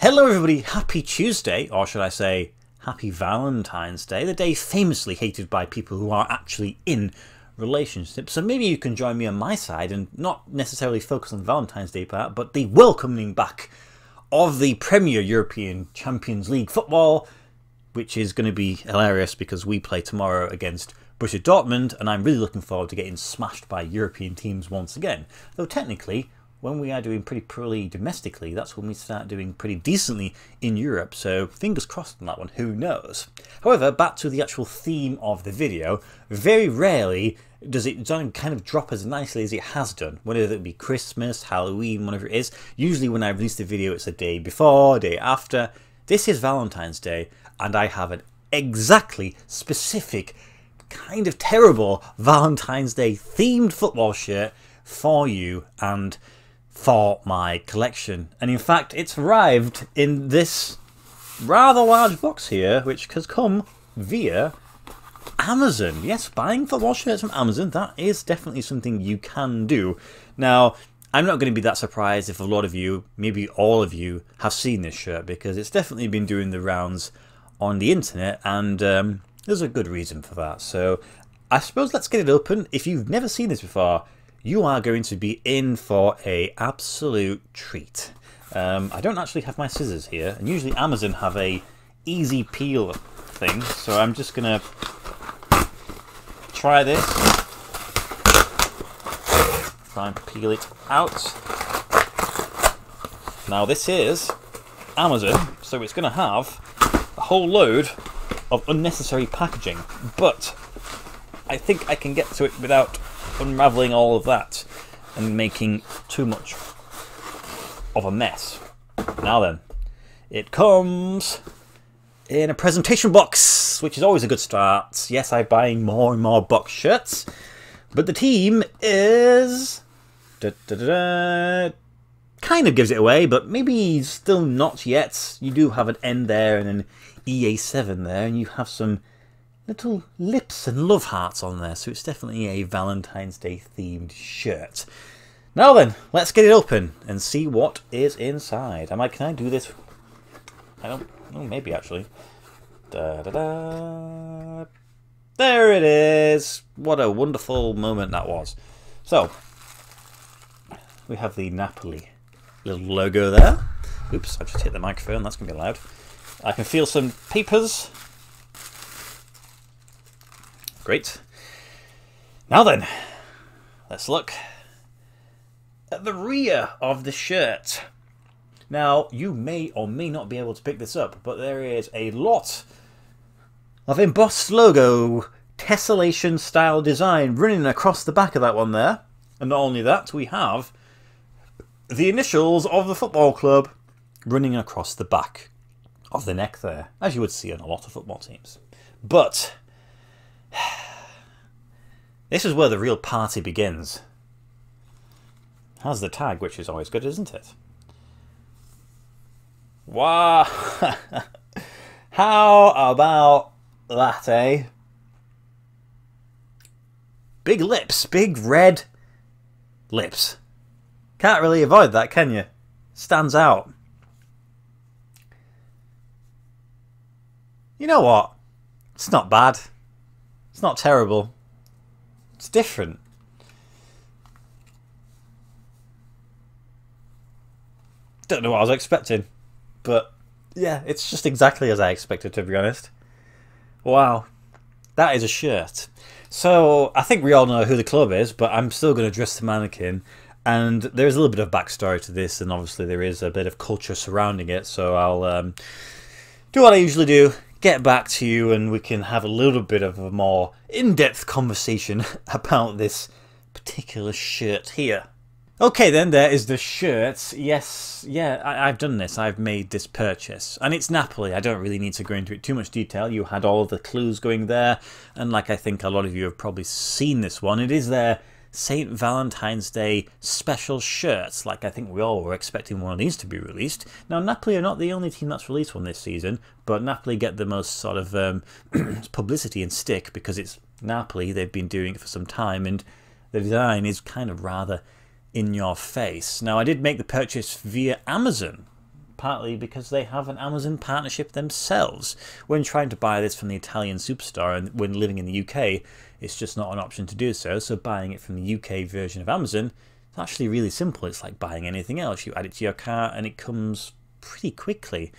Hello everybody, happy Tuesday, or should I say happy Valentine's Day, the day famously hated by people who are actually in relationships. So maybe you can join me on my side and not necessarily focus on the Valentine's Day part, but the welcoming back of the Premier European Champions League football, which is going to be hilarious because we play tomorrow against Borussia Dortmund, and I'm really looking forward to getting smashed by European teams once again. Though technically, when we are doing pretty poorly domestically, that's when we start doing pretty decently in Europe, so fingers crossed on that one, who knows. However, back to the actual theme of the video, very rarely does it kind of drop as nicely as it has done, whether it be Christmas, Halloween, whatever it is. Usually when I release the video it's a day before, day after. This is Valentine's Day, and I have an exactly specific, kind of terrible Valentine's Day themed football shirt for you and for my collection. And in fact, it's arrived in this rather large box here, which has come via Amazon. Yes, buying football shirts from Amazon, that is definitely something you can do. Now, I'm not going to be that surprised if a lot of you, maybe all of you, have seen this shirt, because it's definitely been doing the rounds on the internet, and there's a good reason for that. So I suppose let's get it open. If you've never seen this before, you are going to be in for a absolute treat. I don't actually have my scissors here, and usually Amazon have a easy peel thing, so I'm just gonna try this. Try and peel it out. Now this is Amazon, so it's gonna have a whole load of unnecessary packaging, but I think I can get to it without unravelling all of that and making too much of a mess. Now then, it comes in a presentation box, which is always a good start. Yes, I'm buying more and more box shirts, but the team is kind of gives it away, but maybe still not yet. You do have an N there and an EA7 there, and you have some little lips and love hearts on there, so it's definitely a Valentine's Day themed shirt. Now then, let's get it open and see what is inside. Can I do this? I don't know, maybe actually. Da, da, da. There it is! What a wonderful moment that was. So, we have the Napoli little logo there. Oops, I just hit the microphone, that's going to be loud. I can feel some papers. Great. Now then, let's look at the rear of the shirt. Now, you may or may not be able to pick this up, but there is a lot of embossed logo, tessellation style design running across the back of that one there. And not only that, we have the initials of the football club running across the back of the neck there, as you would see on a lot of football teams. But this is where the real party begins. Has the tag, which is always good, isn't it? Wow! How about that, eh? Big lips, big red lips. Can't really avoid that, can you? Stands out. You know what? It's not bad. It's not terrible. It's different. Don't know what I was expecting, but yeah, it's just exactly as I expected, to be honest. Wow, that is a shirt. So I think we all know who the club is, but I'm still going to dress the mannequin, and there's a little bit of backstory to this, and obviously there is a bit of culture surrounding it, so I'll do what I usually do, get back to you, and we can have a little bit of a more in-depth conversation about this particular shirt here. Okay then, there is the shirt. Yes, yeah, I've done this. I've made this purchase. And it's Napoli. I don't really need to go into it too much detail. You had all of the clues going there. And like I think a lot of you have probably seen this one, it is their St. Valentine's Day special shirts. Like I think we all were expecting one of these to be released. Now, Napoli are not the only team that's released one this season, but Napoli get the most sort of publicity and stick because it's Napoli. They've been doing it for some time, and the design is kind of rather in your face. Now, I did make the purchase via Amazon, partly because they have an Amazon partnership themselves. When trying to buy this from the Italian superstar and when living in the UK, it's just not an option to do so. So buying it from the UK version of Amazon, it's actually really simple. It's like buying anything else. You add it to your cart and it comes pretty quickly.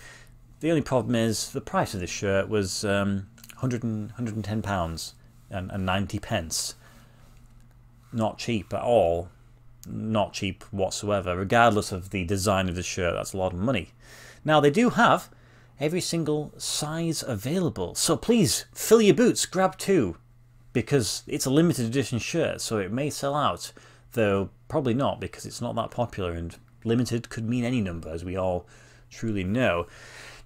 The only problem is the price of this shirt was £110 and 90 pence. Not cheap at all. Not cheap whatsoever. Regardless of the design of the shirt, that's a lot of money. Now, they do have every single size available. So please, fill your boots, grab 2. Because it's a limited edition shirt, so it may sell out. Though, probably not, because it's not that popular, and limited could mean any number, as we all truly know.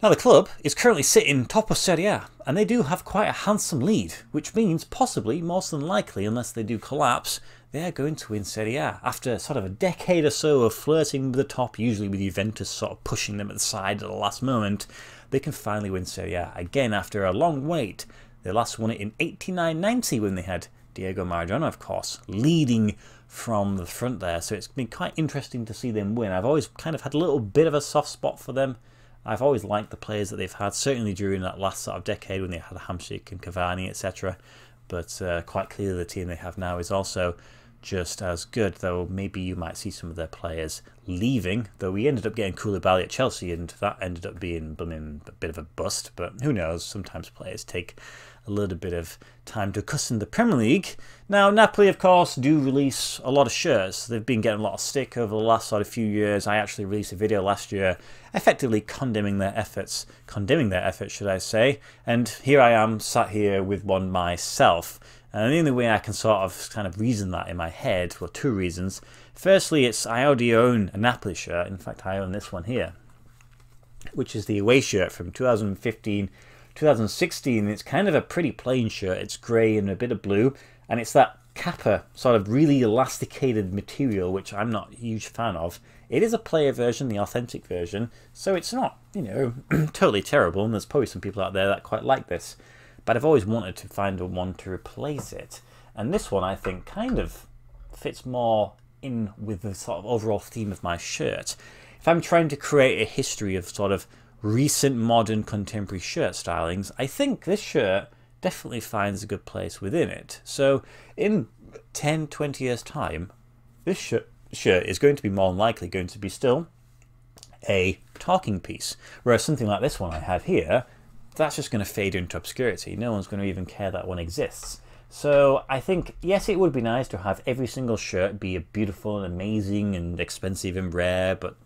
Now, the club is currently sitting top of Serie A, and they do have quite a handsome lead, which means possibly, most than likely, unless they do collapse, they are going to win Serie A. After sort of a decade or so of flirting with the top, usually with Juventus sort of pushing them at the side at the last moment, they can finally win Serie A again after a long wait. They last won it in 89-90 when they had Diego Maradona, of course, leading from the front there. So it's been quite interesting to see them win. I've always kind of had a little bit of a soft spot for them. I've always liked the players that they've had, certainly during that last sort of decade when they had Hamsik and Cavani, etc. But quite clearly the team they have now is also just as good, though maybe you might see some of their players leaving, though we ended up getting Koulibaly at Chelsea and that ended up being a bit of a bust, but who knows, sometimes players take a little bit of time to accustom the Premier League. Now, Napoli, of course, do release a lot of shirts. They've been getting a lot of stick over the last sort of few years. I actually released a video last year effectively condemning their efforts, should I say. And here I am, sat here with one myself. And the only way I can sort of kind of reason that in my head, well, 2 reasons. Firstly, I already own a Napoli shirt. In fact, I own this one here, which is the away shirt from 2015 2016. It's kind of a pretty plain shirt. It's grey and a bit of blue, and it's that Kappa sort of really elasticated material, which I'm not a huge fan of. It is a player version, the authentic version, so it's not, you know, totally terrible, and there's probably some people out there that quite like this, but I've always wanted to find one to replace it, and this one I think kind of fits more in with the sort of overall theme of my shirt. If I'm trying to create a history of sort of recent modern contemporary shirt stylings, I think this shirt definitely finds a good place within it. So in 10-20 years time, this shirt is going to be more than likely going to be still a talking piece, whereas something like this one I have here, that's just going to fade into obscurity. No one's going to even care that one exists. So I think, yes, it would be nice to have every single shirt be beautiful and amazing and expensive and rare, but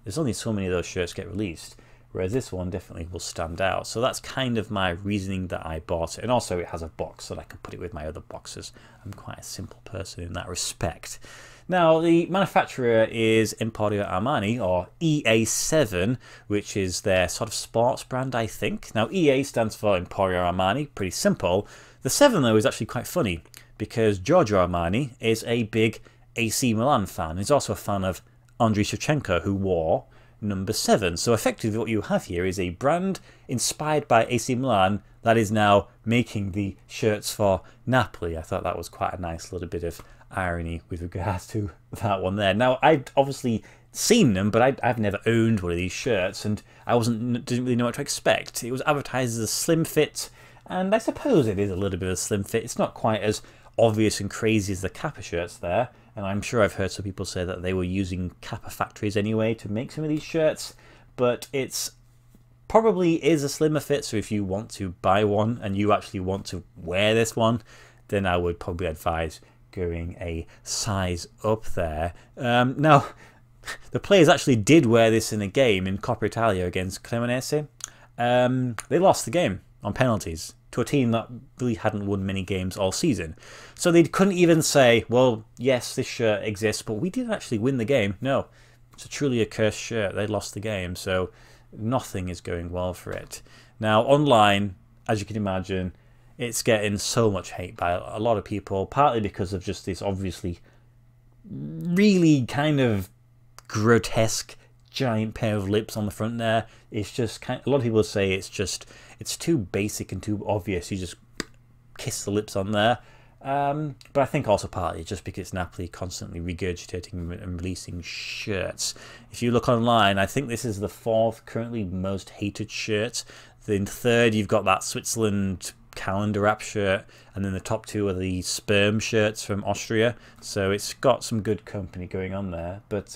there's only so many of those shirts get released. Whereas this one definitely will stand out. So that's kind of my reasoning that I bought it. And also it has a box so that I can put it with my other boxes. I'm quite a simple person in that respect. Now, the manufacturer is Emporio Armani, or EA7, which is their sort of sports brand, I think. Now, EA stands for Emporio Armani, pretty simple. The 7, though, is actually quite funny, because Giorgio Armani is a big AC Milan fan. He's also a fan of Andriy Shevchenko, who wore number 7. So effectively what you have here is a brand inspired by AC Milan that is now making the shirts for Napoli. I thought that was quite a nice little bit of irony with regards to that one there. Now, I'd obviously seen them, but I've never owned one of these shirts, and I didn't really know what to expect. It was advertised as a slim fit, and I suppose it is a little bit of a slim fit. It's not quite as obvious and crazy as the Kappa shirts there, and I'm sure I've heard some people say that they were using Kappa factories anyway to make some of these shirts, but it's probably is a slimmer fit, so if you want to buy one and you actually want to wear this one, then I would probably advise going a size up there. Now, the players actually did wear this in a game in Coppa Italia against Cremonese. They lost the game on penalties to a team that really hadn't won many games all season. So they couldn't even say, well, yes, this shirt exists, but we did actually win the game. No, it's truly a cursed shirt. They lost the game, so nothing is going well for it. Now, online, as you can imagine, it's getting so much hate by a lot of people, partly because of just this obviously really kind of grotesque giant pair of lips on the front there. It's just a lot of people say it's too basic and too obvious. You just kiss the lips on there. But I think also partly just because Napoli constantly regurgitating and releasing shirts. If you look online, I think this is the 4th currently most hated shirt. In 3rd, you've got that Switzerland calendar wrap shirt, and then the top 2 are the sperm shirts from Austria. So it's got some good company going on there. But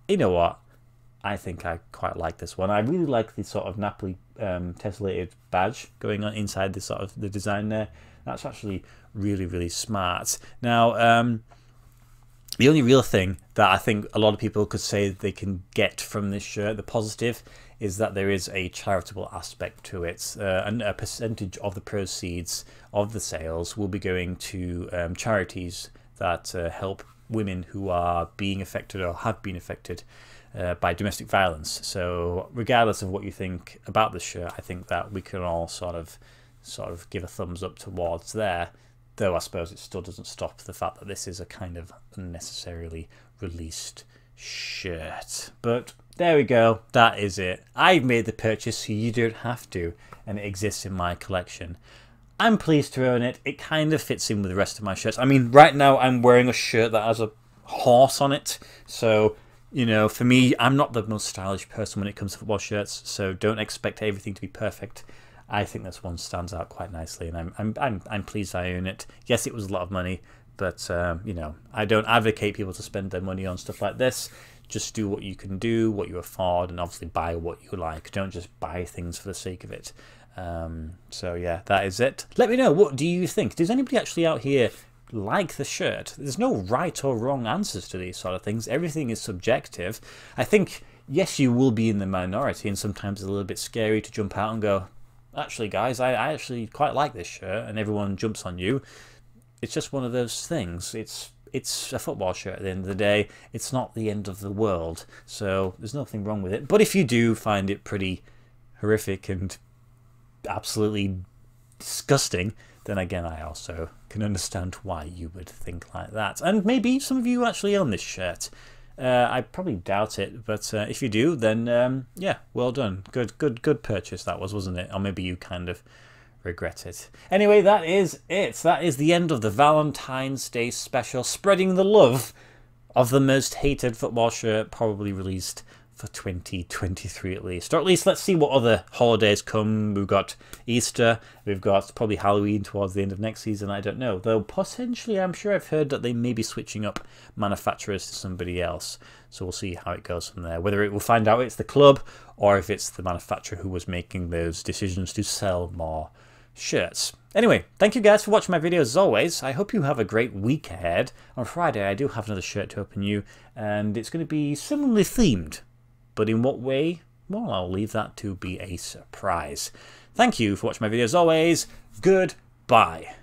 you know what? I think I quite like this one. I really like the sort of Napoli tessellated badge going on inside the sort of the design there. That's actually really, really smart. Now, the only real thing that I think a lot of people could say they can get from this shirt, the positive, is that there is a charitable aspect to it. And a percentage of the proceeds of the sales will be going to charities that help women who are being affected or have been affected by domestic violence. So regardless of what you think about the shirt, I think that we can all sort of give a thumbs up towards there, though I suppose it still doesn't stop the fact that this is a kind of unnecessarily released shirt. But there we go, that is it. I've made the purchase so you don't have to, and it exists in my collection. I'm pleased to own it. It kind of fits in with the rest of my shirts. I mean, right now I'm wearing a shirt that has a horse on it, so you know, for me, I'm not the most stylish person when it comes to football shirts, so don't expect everything to be perfect. I think this one stands out quite nicely, and I'm pleased I own it. Yes, it was a lot of money, but you know, I don't advocate people to spend their money on stuff like this. Just do what you can do, what you afford, and obviously buy what you like. Don't just buy things for the sake of it. So yeah, that is it. Let me know, what do you think? Does anybody actually out here like the shirt? There's no right or wrong answers to these sort of things. Everything is subjective. I think, yes, you will be in the minority, and sometimes it's a little bit scary to jump out and go, actually guys, I actually quite like this shirt, and everyone jumps on you. It's just one of those things. It's a football shirt at the end of the day. It's not the end of the world, so there's nothing wrong with it. But if you do find it pretty horrific and absolutely disgusting, then again, I also can understand why you would think like that. And maybe some of you actually own this shirt. I probably doubt it, but if you do, then yeah, well done. Good purchase that was, wasn't it? Or maybe you kind of regret it. Anyway, that is it. That is the end of the Valentine's Day special, spreading the love of the most hated football shirt probably released for 2023 at least. Or at least let's see what other holidays come. We've got Easter, we've got probably Halloween towards the end of next season, I don't know. Though potentially I'm sure I've heard that they may be switching up manufacturers to somebody else. So we'll see how it goes from there. Whether it will find out it's the club or if it's the manufacturer who was making those decisions to sell more shirts. Anyway, thank you guys for watching my videos as always. I hope you have a great week ahead. On Friday I do have another shirt to open you, and it's going to be similarly themed. But in what way? Well, I'll leave that to be a surprise. Thank you for watching my videos as always. Goodbye.